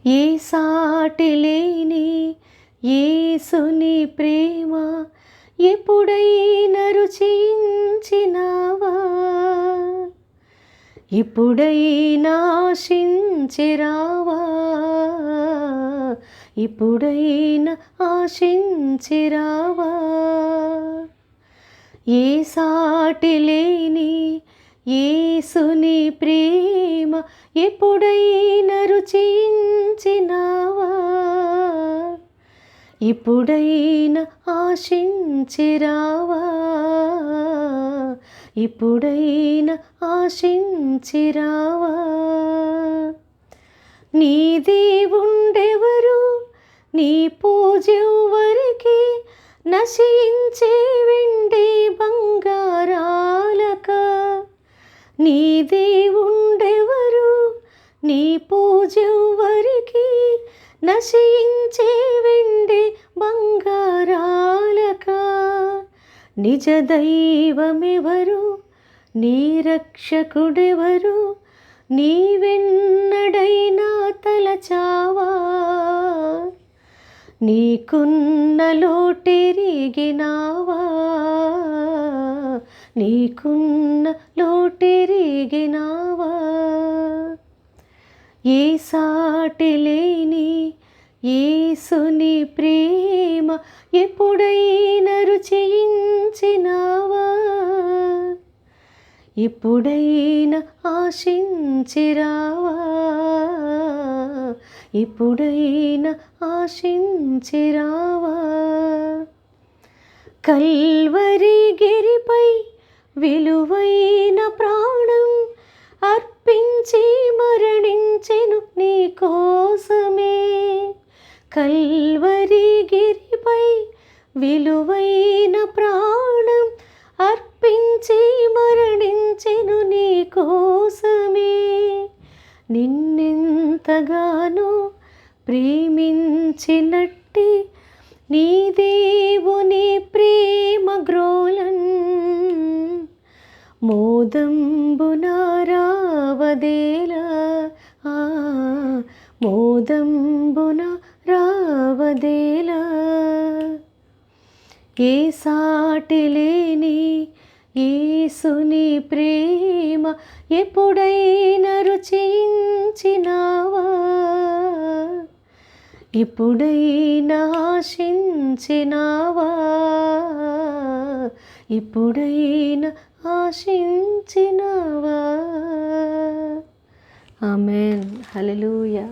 ఏ సాటి లేని యేసుని ప్రేమ ఎప్పుడైనా రుచించినావా? ఇప్పుడైనా ఆశించిరావా? ఇప్పుడైనా ఆశించిరావా? ఏ సాటి లేని యేసుని ప్రేమ ఎప్పుడైనా రుచించినావా? ఇప్పుడైనా ఆశించిరావా? ఇప్పుడైనా ఆశించిరావా? నీ దేవుండెవరు? నీ పూజెవ్వరికి? నశించే వెండి బంగారాలక. నీ దేవుండెవరు? నీ పూజెవ్వరికి? నశించే వెండి బంగారాలక. నిజ దైవమెవరు? నీ రక్షకుడెవరు? నీవెన్నడైనా తలచావా? నీకున్న లోటెరిగినావా? నీకున్న లోటెరిగినావా? ఏ సాటి లేని యేసుని ప్రేమ ఎప్పుడైనా రుచించినావా? ఇప్పుడైనా ఆశించిరావా? ఇప్పుడైనా ఆశించిరావా? కల్వరి గిరిపై విలువైన ప్రాణం అర్పించి మరణించెను నీ కోసమే. కల్వరి గిరిపై విలువైన ప్రాణం అర్పించి మరణించెను నీ కోసమే. నిన్నెంతగానో ప్రేమించినట్టి నీ దేవుని ప్రేమ గ్రోలన్ మోదంబున రావదేలా. మోదంబున రావదేలా. ఏ సాటి లేని యేసుని ప్రేమ ఎప్పుడైనా రుచించినావా? ఇప్పుడైనా ఆశించినావా? ఇప్పుడైనా ఆశించినావా? ఆమేన్. హల్లెలూయా.